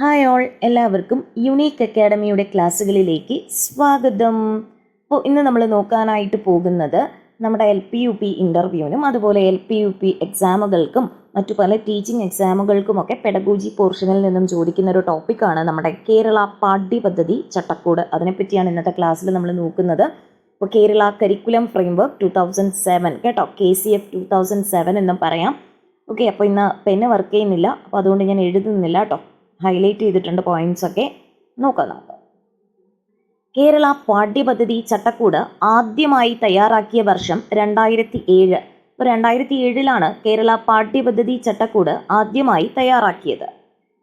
Hi all, എല്ലാവർക്കും unique അക്കാഡമിയുടെ ക്ലാസ്സുകളിലേക്ക് സ്വാഗതം. അപ്പോൾ ഇന്ന് നമ്മൾ നോക്കാനായിട്ട് പോകുന്നത് നമ്മുടെ LP-UP ഇൻ്റർവ്യൂവിനും അതുപോലെ LP-UP എക്സാമുകൾക്കും മറ്റു പല ടീച്ചിങ് എക്സാമുകൾക്കുമൊക്കെ പെഡഗോജി പോർഷനിൽ നിന്നും ചോദിക്കുന്ന ഒരു ടോപ്പിക്കാണ് നമ്മുടെ കേരള പാഠ്യപദ്ധതി ചട്ടക്കൂട്. അതിനെപ്പറ്റിയാണ് ഇന്നത്തെ ക്ലാസ്സിൽ നമ്മൾ നോക്കുന്നത്. അപ്പോൾ കേരള കരിക്കുലം ഫ്രെയിംവർക്ക് 2007 കേട്ടോ, KCF 2007 എന്നും പറയാം. ഓക്കെ, അപ്പോൾ ഇന്ന് പെന്ന് വർക്ക് ചെയ്യുന്നില്ല, അപ്പോൾ അതുകൊണ്ട് ഞാൻ എഴുതുന്നില്ല കേട്ടോ, ഹൈലൈറ്റ് ചെയ്തിട്ടുണ്ട് പോയിന്റ്സ് ഒക്കെ. നോക്കാം. കേരള പാഠ്യപദ്ധതി ചട്ടക്കൂട് ആദ്യമായി തയ്യാറാക്കിയ വർഷം 2007. ഇപ്പോൾ 2007 കേരള പാഠ്യപദ്ധതി ചട്ടക്കൂട് ആദ്യമായി തയ്യാറാക്കിയത്.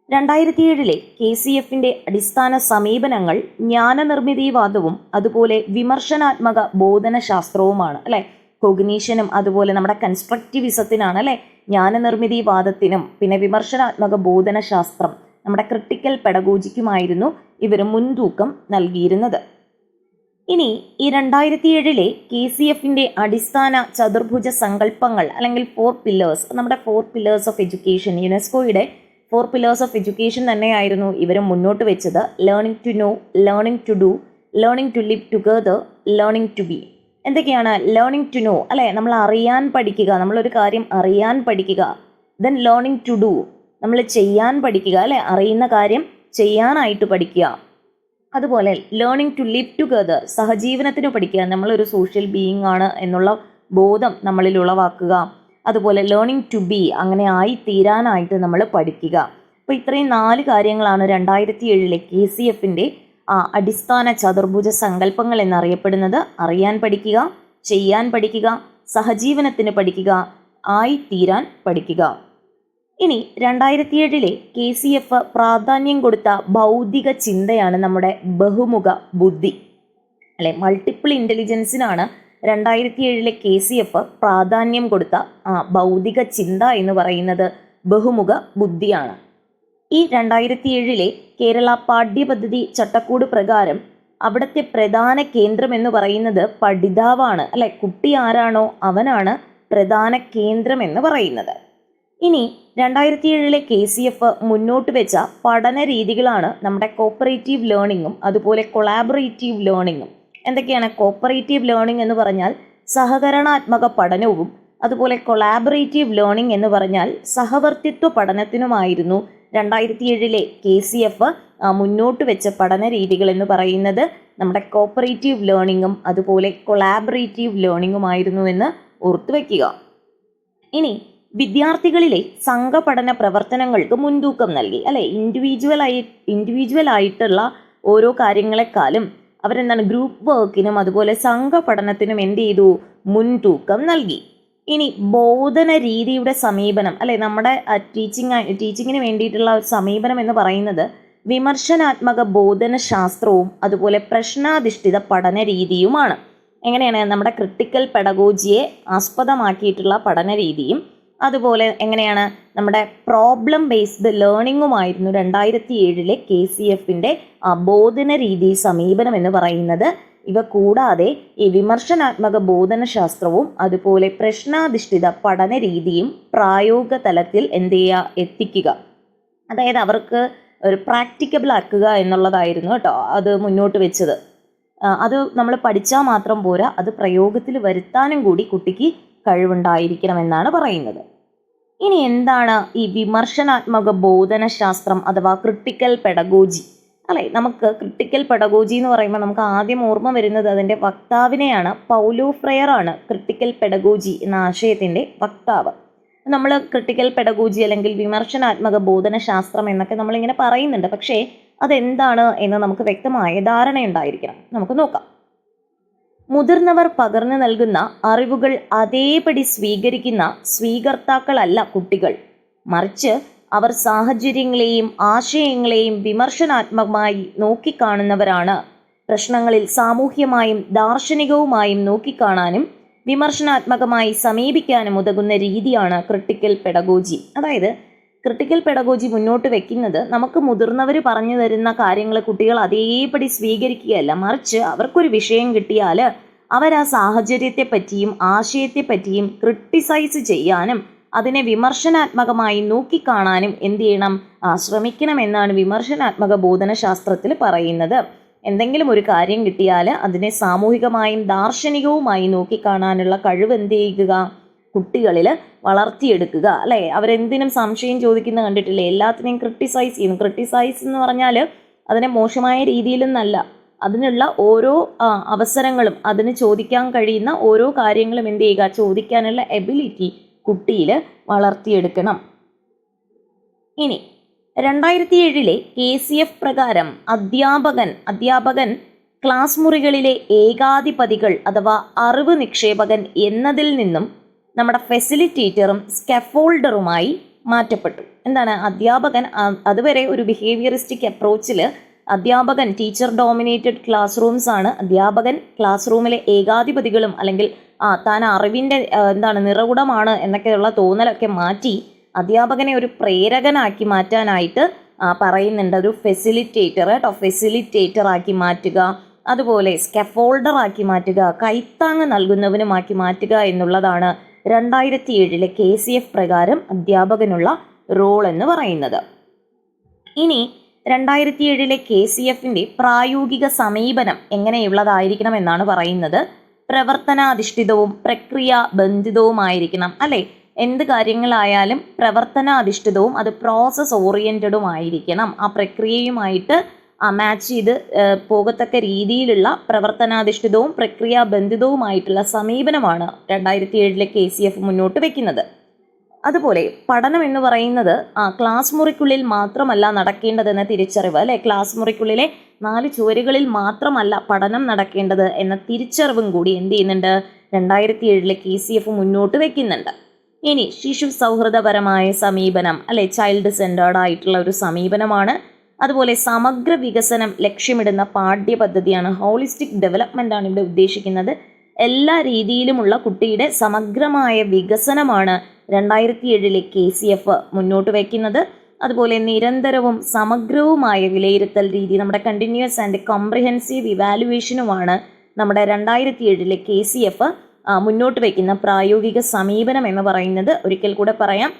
2007 KCFിൻ്റെ അടിസ്ഥാന സമീപനങ്ങൾ ജ്ഞാനനിർമ്മിതിവാദവും അതുപോലെ വിമർശനാത്മക ബോധനശാസ്ത്രവുമാണ് അല്ലേ. കൊഗ്നീഷനും അതുപോലെ നമ്മുടെ കൺസ്ട്രക്റ്റിവിസത്തിനാണ് അല്ലേ, ജ്ഞാനനിർമ്മിതിവാദത്തിനും പിന്നെ വിമർശനാത്മക ബോധനശാസ്ത്രം നമ്മുടെ ക്രിട്ടിക്കൽ പെഡഗോജിക്കുമായിരുന്നു ഇവർ മുൻതൂക്കം നൽകിയിരുന്നത്. ഇനി ഈ 2007 KCFിൻ്റെ അടിസ്ഥാന ചതുർഭുജ സങ്കല്പങ്ങൾ അല്ലെങ്കിൽ 4 പില്ലേഴ്സ്, നമ്മുടെ 4 പില്ലേഴ്സ് ഓഫ് എഡ്യൂക്കേഷൻ, യുനെസ്കോയുടെ 4 പില്ലേഴ്സ് ഓഫ് എഡ്യൂക്കേഷൻ തന്നെയായിരുന്നു ഇവർ മുന്നോട്ട് വെച്ചത്. Learning to know, learning to do, learning to live together, learning to be. എന്തൊക്കെയാണ് ലേണിംഗ് ടു നോ അല്ലേ, നമ്മൾ അറിയാൻ പഠിക്കുക, നമ്മളൊരു കാര്യം അറിയാൻ പഠിക്കുക. ദെൻ ലേണിംഗ് ടു ഡു, നമ്മൾ ചെയ്യാൻ പഠിക്കുക അല്ലെ, അറിയുന്ന കാര്യം ചെയ്യാനായിട്ട് പഠിക്കുക. അതുപോലെ ലേണിംഗ് ടു ലിവ് ടുഗദർ, സഹജീവനത്തിന് പഠിക്കുക, നമ്മളൊരു സോഷ്യൽ ബീയിങ് ആണ് എന്നുള്ള ബോധം നമ്മളിൽ ഉളവാക്കുക. അതുപോലെ ലേണിംഗ് ടു ബി, അങ്ങനെ ആയി തീരാനായിട്ട് നമ്മൾ പഠിക്കുക. അപ്പോൾ ഇത്രയും 4 കാര്യങ്ങളാണ് 2007 KCFിൻ്റെ അടിസ്ഥാന ചതുർഭുജ സങ്കല്പങ്ങൾ എന്നറിയപ്പെടുന്നത്. അറിയാൻ പഠിക്കുക, ചെയ്യാൻ പഠിക്കുക, സഹജീവനത്തിന് പഠിക്കുക, ആയി തീരാൻ പഠിക്കുക. ഇനി 2007 KCF പ്രാധാന്യം കൊടുത്ത ബൗദ്ധിക ചിന്തയാണ് നമ്മുടെ ബഹുമുഖ ബുദ്ധി അല്ലെ. മൾട്ടിപ്പിൾ ഇൻ്റലിജൻസിനാണ് 2007 KCF പ്രാധാന്യം കൊടുത്ത ബൗദ്ധിക ചിന്ത എന്ന് പറയുന്നത് ബഹുമുഖ ബുദ്ധിയാണ്. ഈ 2007 കേരള പാഠ്യപദ്ധതി ചട്ടക്കൂട് പ്രകാരം അവിടുത്തെ പ്രധാന കേന്ദ്രം എന്ന് പറയുന്നത് പഠിതാവാണ് അല്ലെ. കുട്ടി ആരാണോ അവനാണ് പ്രധാന കേന്ദ്രം എന്ന് പറയുന്നത്. ഇനി 2007 KCF മുന്നോട്ട് വെച്ച പഠന രീതികളാണ് നമ്മുടെ കോപ്പറേറ്റീവ് ലേണിങ്ങും അതുപോലെ കൊളാബറേറ്റീവ് ലേണിങ്ങും. എന്തൊക്കെയാണ് കോപ്പറേറ്റീവ് ലേണിംഗ് എന്ന് പറഞ്ഞാൽ സഹകരണാത്മക പഠനവും അതുപോലെ കൊളാബറേറ്റീവ് ലേണിംഗ് എന്ന് പറഞ്ഞാൽ സഹവർത്തിത്വ പഠനത്തിനുമായിരുന്നു 2007 KCF മുന്നോട്ട് വെച്ച പഠന രീതികൾ എന്ന് പറയുന്നത് നമ്മുടെ കോപ്പറേറ്റീവ് ലേണിങ്ങും അതുപോലെ കൊളാബറേറ്റീവ് ലേണിങ്ങുമായിരുന്നു എന്ന് ഓർത്തു വയ്ക്കുക. ഇനി വിദ്യാർത്ഥികളിലെ സംഘപഠന പ്രവർത്തനങ്ങൾക്ക് മുൻതൂക്കം നൽകി അല്ലെ. ഇൻഡിവിജ്വൽ ആയിട്ടുള്ള ഓരോ കാര്യങ്ങളെക്കാളും അവരെന്താണ് ഗ്രൂപ്പ് വർക്കിനും അതുപോലെ സംഘപഠനത്തിനും എന്ത് ചെയ്തു, മുൻതൂക്കം നൽകി. ഇനി ബോധന രീതിയുടെ സമീപനം അല്ലെ, നമ്മുടെ ടീച്ചിങ്ങിന് വേണ്ടിയിട്ടുള്ള ഒരു സമീപനം എന്ന് പറയുന്നത് വിമർശനാത്മക ബോധന ശാസ്ത്രവും അതുപോലെ പ്രശ്നാധിഷ്ഠിത പഠന രീതിയുമാണ്. എങ്ങനെയാണ് നമ്മുടെ ക്രിട്ടിക്കൽ പെഡഗോജിയെ ആസ്പദമാക്കിയിട്ടുള്ള പഠന രീതിയും അതുപോലെ എങ്ങനെയാണ് നമ്മുടെ പ്രോബ്ലം ബേസ്ഡ് ലേണിങ്ങുമായിരുന്നു 2007 KCFിൻ്റെ ബോധന രീതി സമീപനം എന്ന് പറയുന്നത്. ഇവ കൂടാതെ ഈ വിമർശനാത്മക ബോധനശാസ്ത്രവും അതുപോലെ പ്രശ്നാധിഷ്ഠിത പഠന രീതിയും പ്രായോഗിക തലത്തിൽ എന്ത് ചെയ്യുക, എത്തിക്കുക. അതായത് അവർക്ക് ഒരു പ്രാക്ടിക്കബിൾ ആക്കുക എന്നുള്ളതായിരുന്നു കേട്ടോ അത് മുന്നോട്ട് വെച്ചത്. അത് നമ്മൾ പഠിച്ചാൽ മാത്രം പോരാ, അത് പ്രയോഗത്തിൽ വരുത്താനും കൂടി കുട്ടിക്ക് കഴിവുണ്ടായിരിക്കണമെന്നാണ് പറയുന്നത്. ഇനി എന്താണ് ഈ വിമർശനാത്മക ബോധനശാസ്ത്രം അഥവാ ക്രിട്ടിക്കൽ പെഡഗോജി അല്ലെ. നമുക്ക് ക്രിട്ടിക്കൽ പെഡഗോജി എന്ന് പറയുമ്പോൾ നമുക്ക് ആദ്യം ഓർമ്മ വരുന്നത് അതിൻ്റെ വക്താവിനെയാണ്. പൗലോ ഫ്രെയർ ആണ് ക്രിട്ടിക്കൽ പെഡഗോജി എന്ന ആശയത്തിൻ്റെ വക്താവ്. നമ്മൾ ക്രിട്ടിക്കൽ പെഡഗോജി അല്ലെങ്കിൽ വിമർശനാത്മക ബോധനശാസ്ത്രം എന്നൊക്കെ നമ്മളിങ്ങനെ പറയുന്നുണ്ട്, പക്ഷേ അതെന്താണ് എന്ന് നമുക്ക് വ്യക്തമായ ധാരണയുണ്ടായിരിക്കണം. നമുക്ക് നോക്കാം. മുതിർന്നവർ പകർന്നു നൽകുന്ന അറിവുകൾ അതേപടി സ്വീകരിക്കുന്ന സ്വീകർത്താക്കളല്ല കുട്ടികൾ, മറിച്ച് അവർ സാഹചര്യങ്ങളെയും ആശയങ്ങളെയും വിമർശനാത്മകമായി നോക്കിക്കാണുന്നവരാണ്. പ്രശ്നങ്ങളിൽ സാമൂഹ്യമായും ദാർശനികവുമായും നോക്കിക്കാണാനും വിമർശനാത്മകമായി സമീപിക്കാനും ഉതകുന്ന രീതിയാണ് ക്രിട്ടിക്കൽ പെഡഗോജി. അതായത് ക്രിട്ടിക്കൽ പെഡഗോജി മുന്നോട്ട് വെക്കുന്നത് നമുക്ക് മുതിർന്നവർ പറഞ്ഞു തരുന്ന കാര്യങ്ങൾ കുട്ടികൾ അതേപടി സ്വീകരിക്കുകയല്ല, മറിച്ച് അവർക്കൊരു വിഷയം കിട്ടിയാൽ അവർ ആ സാഹചര്യത്തെ പറ്റിയും ആശയത്തെ പറ്റിയും ക്രിട്ടിസൈസ് ചെയ്യാനും അതിനെ വിമർശനാത്മകമായി നോക്കിക്കാണാനും എന്ത് ചെയ്യണം, ശ്രമിക്കണമെന്നാണ് വിമർശനാത്മക ബോധനശാസ്ത്രത്തിൽ പറയുന്നത്. എന്തെങ്കിലും ഒരു കാര്യം കിട്ടിയാൽ അതിനെ സാമൂഹികമായും ദാർശനികവുമായി നോക്കിക്കാണാനുള്ള കഴിവ് എന്ത് ചെയ്യുക, കുട്ടികളിൽ വളർത്തിയെടുക്കുക. അല്ലേ, അവരെന്തിനും സംശയം ചോദിക്കുന്ന കണ്ടിട്ടില്ലേ, എല്ലാത്തിനെയും ക്രിട്ടിസൈസ് ചെയ്യുന്നു. ക്രിട്ടിസൈസ് എന്ന് പറഞ്ഞാൽ അതിനെ മോശമായ രീതിയിലൊന്നല്ല, അതിനുള്ള ഓരോ അവസരങ്ങളും അതിന് ചോദിക്കാൻ കഴിയുന്ന ഓരോ കാര്യങ്ങളും എന്ത് ചെയ്യുക, ചോദിക്കാനുള്ള എബിലിറ്റി കുട്ടിയിൽ വളർത്തിയെടുക്കണം. ഇനി 2007 KCF പ്രകാരം അധ്യാപകൻ ക്ലാസ് മുറികളിലെ ഏകാധിപതികൾ അഥവാ അറിവ് നിക്ഷേപകൻ എന്നതിൽ നിന്നും നമ്മുടെ ഫെസിലിറ്റേറ്ററും സ്കഫോൾഡറുമായി മാറ്റപ്പെട്ടു. എന്താണ്, അധ്യാപകൻ അതുവരെ ഒരു ബിഹേവിയറിസ്റ്റിക് അപ്രോച്ചിൽ അധ്യാപകൻ ടീച്ചർ ഡോമിനേറ്റഡ് ക്ലാസ് റൂംസ് ആണ്. അധ്യാപകൻ ക്ലാസ് റൂമിലെ ഏകാധിപതികളും അല്ലെങ്കിൽ താൻ അറിവിൻ്റെ നിറകുടമാണ് എന്നൊക്കെയുള്ള തോന്നലൊക്കെ മാറ്റി അധ്യാപകനെ ഒരു പ്രേരകനാക്കി മാറ്റാനായിട്ട് പറയുന്നുണ്ട്. ഒരു ഫെസിലിറ്റേറ്റർ ആക്കി മാറ്റുക, അതുപോലെ സ്കഫോൾഡർ ആക്കി മാറ്റുക, കൈത്താങ്ങ് നൽകുന്നവനുമാക്കി മാറ്റുക എന്നുള്ളതാണ് 2007 KCF പ്രകാരം അധ്യാപകനുള്ള റോൾ എന്ന് പറയുന്നത്. ഇനി 2007 KCFന്റെ പ്രായോഗിക സമീപനം എങ്ങനെയുള്ളതായിരിക്കണം എന്നാണ് പറയുന്നത്. പ്രവർത്തനാധിഷ്ഠിതവും പ്രക്രിയ ബന്ധിതവുമായിരിക്കണം. അല്ലേ, എന്ത് കാര്യങ്ങളായാലും പ്രവർത്തനാധിഷ്ഠിതവും അത് പ്രോസസ് ഓറിയൻറ്റഡും ആയിരിക്കണം. ആ പ്രക്രിയയുമായിട്ട് മാച്ച് ചെയ്ത് പോകത്തക്ക രീതിയിലുള്ള പ്രവർത്തനാധിഷ്ഠിതവും പ്രക്രിയാബന്ധിതവുമായിട്ടുള്ള സമീപനമാണ് 2007 KCF മുന്നോട്ട് വയ്ക്കുന്നത്. അതുപോലെ പഠനം എന്ന് പറയുന്നത് ക്ലാസ് മുറിക്കുള്ളിൽ മാത്രമല്ല നടക്കേണ്ടതെന്ന തിരിച്ചറിവ്. അല്ലെ, ക്ലാസ് മുറിക്കുള്ളിലെ 4 ചുവരുകളിൽ മാത്രമല്ല പഠനം നടക്കേണ്ടത് എന്ന തിരിച്ചറിവും കൂടി എന്ത് ചെയ്യുന്നുണ്ട്, 2007 KCF മുന്നോട്ട് വയ്ക്കുന്നുണ്ട്. ഇനി ശിശു സൗഹൃദപരമായ സമീപനം, അല്ലെ, ചൈൽഡ് സെൻറ്റേർഡ് ആയിട്ടുള്ള ഒരു സമീപനമാണ്. അതുപോലെ സമഗ്ര വികസനം ലക്ഷ്യമിടുന്ന പാഠ്യപദ്ധതിയാണ്. ഹോളിസ്റ്റിക് ഡെവലപ്മെൻ്റ് ആണ് ഇവിടെ ഉദ്ദേശിക്കുന്നത്. എല്ലാ രീതിയിലുമുള്ള കുട്ടിയുടെ സമഗ്രമായ വികസനമാണ് 2007 KCF മുന്നോട്ട് വയ്ക്കുന്നത്. അതുപോലെ നിരന്തരവും സമഗ്രവുമായ വിലയിരുത്തൽ രീതി, നമ്മുടെ കണ്ടിന്യൂസ് ആൻഡ് കോംപ്രിഹെൻസീവ് ഇവാലുവേഷനുമാണ് നമ്മുടെ 2007 KCF മുന്നോട്ട് വയ്ക്കുന്ന പ്രായോഗിക സമീപനം എന്ന് പറയുന്നത്. ഒരിക്കൽ കൂടെ പറയാം,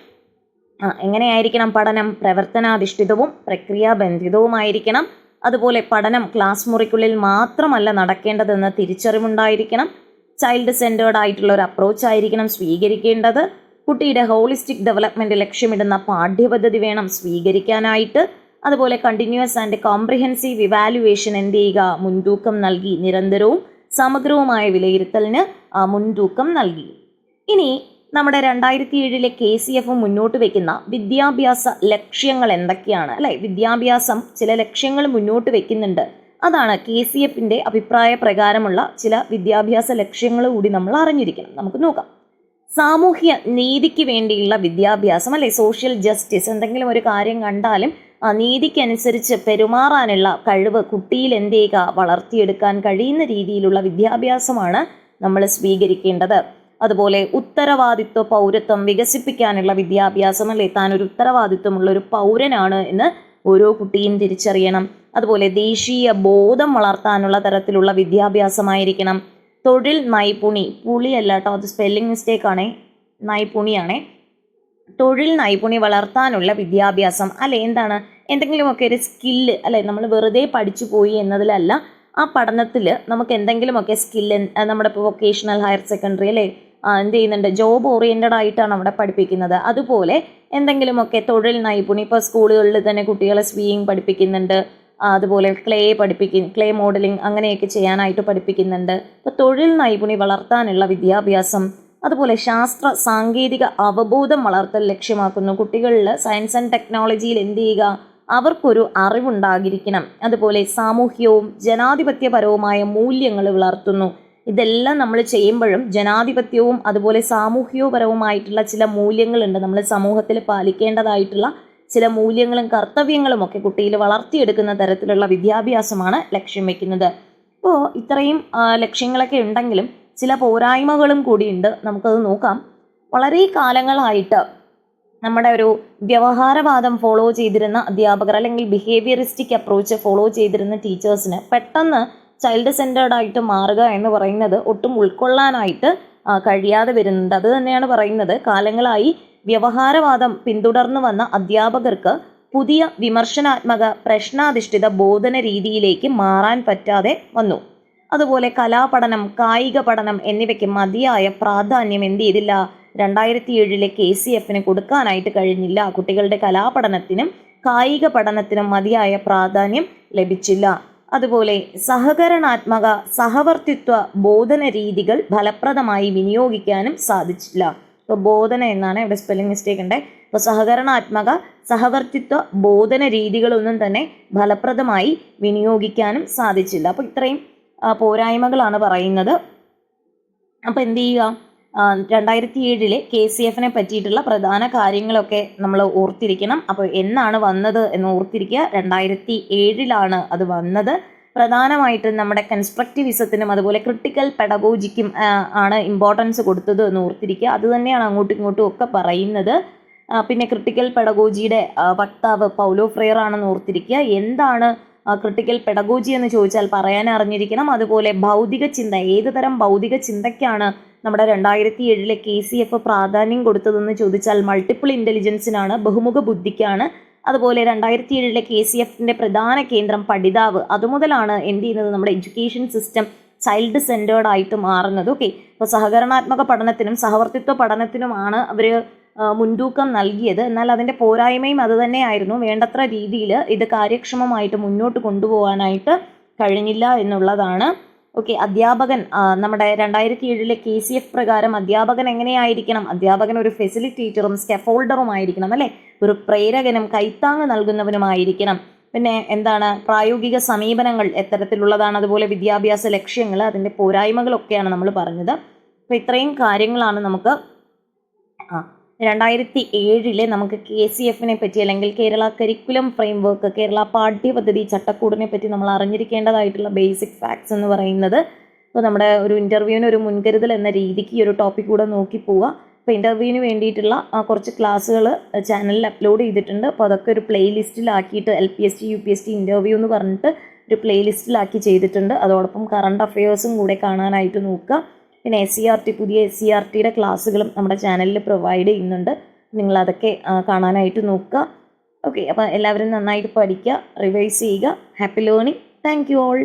എങ്ങനെയായിരിക്കണം പഠനം? പ്രവർത്തനാധിഷ്ഠിതവും പ്രക്രിയാബന്ധിതവുമായിരിക്കണം. അതുപോലെ പഠനം ക്ലാസ് മുറിക്കുള്ളിൽ മാത്രമല്ല നടക്കേണ്ടതെന്ന തിരിച്ചറിവുണ്ടായിരിക്കണം. ചൈൽഡ് സെൻറ്റേർഡ് ആയിട്ടുള്ള ഒരു അപ്രോച്ച് ആയിരിക്കണം സ്വീകരിക്കേണ്ടത്. കുട്ടിയുടെ ഹോളിസ്റ്റിക് ഡെവലപ്മെൻറ്റ് ലക്ഷ്യമിടുന്ന പാഠ്യപദ്ധതി വേണം സ്വീകരിക്കാനായിട്ട്. അതുപോലെ കണ്ടിന്യൂസ് ആൻഡ് കോംപ്രിഹെൻസീവ് ഇവാലുവേഷൻ എന്ത് ചെയ്യുക, മുൻതൂക്കം നൽകി, നിരന്തരവും സമഗ്രവുമായ വിലയിരുത്തലിന് മുൻതൂക്കം നൽകി. ഇനി നമ്മുടെ 2007 KCF മുന്നോട്ട് വയ്ക്കുന്ന വിദ്യാഭ്യാസ ലക്ഷ്യങ്ങൾ എന്തൊക്കെയാണ്? അല്ലെ, വിദ്യാഭ്യാസം ചില ലക്ഷ്യങ്ങൾ മുന്നോട്ട് വയ്ക്കുന്നുണ്ട്. അതാണ് KCFന്റെ അഭിപ്രായ പ്രകാരമുള്ള ചില വിദ്യാഭ്യാസ ലക്ഷ്യങ്ങൾ കൂടി നമ്മൾ അറിഞ്ഞിരിക്കണം. നമുക്ക് നോക്കാം. സാമൂഹ്യ നീതിക്ക് വേണ്ടിയുള്ള വിദ്യാഭ്യാസം, അല്ലെ, സോഷ്യൽ ജസ്റ്റിസ്. എന്തെങ്കിലും ഒരു കാര്യം കണ്ടാലും നീതിക്കനുസരിച്ച് പെരുമാറാനുള്ള കഴിവ് കുട്ടിയിൽ എന്ത് ചെയ്യുക, വളർത്തിയെടുക്കാൻ കഴിയുന്ന രീതിയിലുള്ള വിദ്യാഭ്യാസമാണ് നമ്മൾ സ്വീകരിക്കേണ്ടത്. അതുപോലെ ഉത്തരവാദിത്വ പൗരത്വം വികസിപ്പിക്കാനുള്ള വിദ്യാഭ്യാസം, അല്ലെ, താനൊരു ഉത്തരവാദിത്വമുള്ള ഒരു പൗരനാണ് എന്ന് ഓരോ കുട്ടിയും തിരിച്ചറിയണം. അതുപോലെ ദേശീയ ബോധം വളർത്താനുള്ള തരത്തിലുള്ള വിദ്യാഭ്യാസമായിരിക്കണം. തൊഴിൽ നൈപുണി, പുളിയല്ല കേട്ടോ, അത് സ്പെല്ലിംഗ് മിസ്റ്റേക്കാണേ, നൈപുണിയാണേ. തൊഴിൽ നൈപുണി വളർത്താനുള്ള വിദ്യാഭ്യാസം, അല്ലെ, എന്താണ്, എന്തെങ്കിലുമൊക്കെ ഒരു സ്കില്ല്, അല്ലെ, നമ്മൾ വെറുതെ പഠിച്ചു പോയി എന്നതിലല്ല, ആ പഠനത്തിൽ നമുക്ക് എന്തെങ്കിലുമൊക്കെ സ്കില്ല്, നമ്മുടെ ഇപ്പോൾ വൊക്കേഷണൽ ഹയർ സെക്കൻഡറി, അല്ലേ, എന്ത് ചെയ്യുന്നുണ്ട്, ജോബ് ഓറിയൻറ്റഡ് ആയിട്ടാണ് അവിടെ പഠിപ്പിക്കുന്നത്. അതുപോലെ എന്തെങ്കിലുമൊക്കെ തൊഴിൽ നൈപുണി, ഇപ്പോൾ സ്കൂളുകളിൽ തന്നെ കുട്ടികളെ സ്വിമ്മിങ് പഠിപ്പിക്കുന്നുണ്ട്, അതുപോലെ ക്ലേ മോഡലിംഗ് അങ്ങനെയൊക്കെ ചെയ്യാനായിട്ട് പഠിപ്പിക്കുന്നുണ്ട്. ഇപ്പോൾ തൊഴിൽ നൈപുണി വളർത്താനുള്ള വിദ്യാഭ്യാസം. അതുപോലെ ശാസ്ത്ര സാങ്കേതിക അവബോധം വളർത്തൽ ലക്ഷ്യമാക്കുന്നു. കുട്ടികളിൽ സയൻസ് ആൻഡ് ടെക്നോളജിയിൽ എന്ത് ചെയ്യുക, അവർക്കൊരു അറിവുണ്ടാകിരിക്കണം. അതുപോലെ സാമൂഹ്യവും ജനാധിപത്യപരവുമായ മൂല്യങ്ങൾ വളർത്തുന്നു. ഇതെല്ലാം നമ്മൾ ചെയ്യുമ്പോഴും ജനാധിപത്യവും അതുപോലെ സാമൂഹ്യപരവുമായിട്ടുള്ള ചില മൂല്യങ്ങളുണ്ട്, നമ്മൾ സമൂഹത്തിൽ പാലിക്കേണ്ടതായിട്ടുള്ള ചില മൂല്യങ്ങളും കർത്തവ്യങ്ങളും ഒക്കെ കുട്ടിയിൽ വളർത്തിയെടുക്കുന്ന തരത്തിലുള്ള വിദ്യാഭ്യാസമാണ് ലക്ഷ്യം വയ്ക്കുന്നത്. ഇപ്പോൾ ഇത്രയും ലക്ഷ്യങ്ങളൊക്കെ ഉണ്ടെങ്കിലും ചില പോരായ്മകളും കൂടിയുണ്ട്. നമുക്കത് നോക്കാം. വളരെ കാലങ്ങളായിട്ട് നമ്മുടെ ഒരു വ്യവഹാരവാദം ഫോളോ ചെയ്തിരുന്ന അധ്യാപകർ, അല്ലെങ്കിൽ ബിഹേവിയറിസ്റ്റിക് അപ്രോച്ച് ഫോളോ ചെയ്തിരുന്ന ടീച്ചേഴ്സിന് പെട്ടെന്ന് ചൈൽഡ് സെൻറ്റേർഡ് ആയിട്ട് മാറുക എന്ന് പറയുന്നത് ഒട്ടും ഉൾക്കൊള്ളാനായിട്ട് കഴിയാതെ വരുന്നുണ്ട്. അത് തന്നെയാണ് പറയുന്നത്, കാലങ്ങളായി വ്യവഹാരവാദം പിന്തുടർന്നു വന്ന അധ്യാപകർക്ക് പുതിയ വിമർശനാത്മക പ്രശ്നാധിഷ്ഠിത ബോധന രീതിയിലേക്ക് മാറാൻ പറ്റാതെ വന്നു. അതുപോലെ കലാപഠനം, കായിക പഠനം എന്നിവയ്ക്ക് മതിയായ പ്രാധാന്യം എന്ത് ചെയ്തില്ല, 2007 KCFന് കൊടുക്കാനായിട്ട് കഴിഞ്ഞില്ല. കുട്ടികളുടെ കലാപഠനത്തിനും കായിക പഠനത്തിനും മതിയായ പ്രാധാന്യം ലഭിച്ചില്ല. അതുപോലെ സഹകരണാത്മക സഹവർത്തിത്വ ബോധന രീതികൾ ഫലപ്രദമായി വിനിയോഗിക്കാനും സാധിച്ചില്ല. ഇപ്പോൾ ബോധന എന്നാണ് ഇവിടെ സ്പെല്ലിംഗ് മിസ്റ്റേക്ക് ഉണ്ട്. ഇപ്പോൾ സഹകരണാത്മക സഹവർത്തിത്വ ബോധന രീതികളൊന്നും തന്നെ ഫലപ്രദമായി വിനിയോഗിക്കാനും സാധിച്ചില്ല. അപ്പോൾ ഇത്രയും പോരായ്മകളാണ് പറയുന്നത്. അപ്പോൾ എന്ത് ചെയ്യുക, 2007 KCFനെ പറ്റിയിട്ടുള്ള പ്രധാന കാര്യങ്ങളൊക്കെ നമ്മൾ ഓർത്തിരിക്കണം. അപ്പോൾ എന്നാണ് വന്നത് എന്ന് ഓർത്തിരിക്കുക. 2007 അത് വന്നത്. പ്രധാനമായിട്ടും നമ്മുടെ കൺസ്ട്രക്റ്റിവിസത്തിനും അതുപോലെ ക്രിട്ടിക്കൽ പെഡഗോജിക്കും ആണ് ഇമ്പോർട്ടൻസ് കൊടുത്തത് എന്ന് ഓർത്തിരിക്കുക. അത് തന്നെയാണ് അങ്ങോട്ടും ഇങ്ങോട്ടും ഒക്കെ പറയുന്നത്. പിന്നെ ക്രിട്ടിക്കൽ പെഡഗോജിയുടെ വക്താവ് പൗലോ ഫ്രെയർ ആണെന്ന് ഓർത്തിരിക്കുക. എന്താണ് ക്രിട്ടിക്കൽ പെഡഗോജി എന്ന് ചോദിച്ചാൽ പറയാൻ അറിഞ്ഞിരിക്കണം. അതുപോലെ ഭൗതിക ചിന്ത, ഏത് തരം ഭൗതിക ചിന്തയ്ക്കാണ് നമ്മുടെ 2007 KCF പ്രാധാന്യം കൊടുത്തതെന്ന് ചോദിച്ചാൽ മൾട്ടിപ്പിൾ ഇൻ്റലിജൻസിനാണ്, ബഹുമുഖ ബുദ്ധിക്കാണ്. അതുപോലെ 2007 KCFൻ്റെ പ്രധാന കേന്ദ്രം പഠിതാവ്. അതുമുതലാണ് എന്ത് ചെയ്യുന്നത്, നമ്മുടെ എഡ്യൂക്കേഷൻ സിസ്റ്റം ചൈൽഡ് സെൻറ്റേർഡ് ആയിട്ട് മാറുന്നത്. ഓക്കെ, ഇപ്പോൾ സഹകരണാത്മക പഠനത്തിനും സഹവർത്തിത്വ പഠനത്തിനുമാണ് അവർ മുൻതൂക്കം നൽകിയത്. എന്നാൽ അതിൻ്റെ പോരായ്മയും അത് തന്നെയായിരുന്നു. വേണ്ടത്ര രീതിയിൽ ഇത് കാര്യക്ഷമമായിട്ട് മുന്നോട്ട് കൊണ്ടുപോകാനായിട്ട് കഴിഞ്ഞില്ല എന്നുള്ളതാണ്. ഓക്കെ, അധ്യാപകൻ നമ്മുടെ 2007 KCF പ്രകാരം അധ്യാപകൻ എങ്ങനെയായിരിക്കണം? അധ്യാപകൻ ഒരു ഫെസിലിറ്റേറ്ററും സ്കെഫോൾഡറും ആയിരിക്കണം, അല്ലേ? ഒരു പ്രേരകനും കൈത്താങ്ങ് നൽകുന്നവനുമായിരിക്കണം. പിന്നെ എന്താണ്, പ്രായോഗിക സമീപനങ്ങൾ എത്തരത്തിലുള്ളതാണ്, അതുപോലെ വിദ്യാഭ്യാസ ലക്ഷ്യങ്ങൾ, അതിൻ്റെ പോരായ്മകളൊക്കെയാണ് നമ്മൾ പറഞ്ഞത്. അപ്പോൾ ഇത്രയും കാര്യങ്ങളാണ് നമുക്ക് 2007 നമുക്ക് KCFനെ പറ്റി, അല്ലെങ്കിൽ കേരള കരിക്കുലം ഫ്രെയിംവർക്ക്, കേരള പാഠ്യപദ്ധതി ചട്ടക്കൂടിനെ പറ്റി നമ്മൾ അറിഞ്ഞിരിക്കേണ്ടതായിട്ടുള്ള ബേസിക് ഫാക്ട്സ് എന്ന് പറയുന്നത്. ഇപ്പോൾ നമ്മുടെ ഒരു ഇൻ്റർവ്യൂവിന് ഒരു മുൻകരുതൽ എന്ന രീതിക്ക് ഈ ഒരു ടോപ്പിക് കൂടെ നോക്കി പോവുക. അപ്പോൾ ഇൻ്റർവ്യൂവിന് വേണ്ടിയിട്ടുള്ള കുറച്ച് ക്ലാസ്സുകൾ ചാനലിൽ അപ്ലോഡ് ചെയ്തിട്ടുണ്ട്. അപ്പോൾ അതൊക്കെ ഒരു പ്ലേലിസ്റ്റിലാക്കിയിട്ട് LPST UPST ഇൻ്റർവ്യൂ എന്ന് പറഞ്ഞിട്ട് ഒരു പ്ലേലിസ്റ്റിലാക്കി ചെയ്തിട്ടുണ്ട്. അതോടൊപ്പം കറണ്ട് അഫയേഴ്സും കൂടെ കാണാനായിട്ട് നോക്കുക. പിന്നെ SCERT, പുതിയ SCERTയുടെ ക്ലാസ്സുകളും നമ്മുടെ ചാനലിൽ പ്രൊവൈഡ് ചെയ്യുന്നുണ്ട്. നിങ്ങളതൊക്കെ കാണാനായിട്ട് നോക്കുക. ഓക്കെ, അപ്പോൾ എല്ലാവരും നന്നായിട്ട് പഠിക്കുക, റിവൈസ് ചെയ്യുക. Happy learning. Thank you all.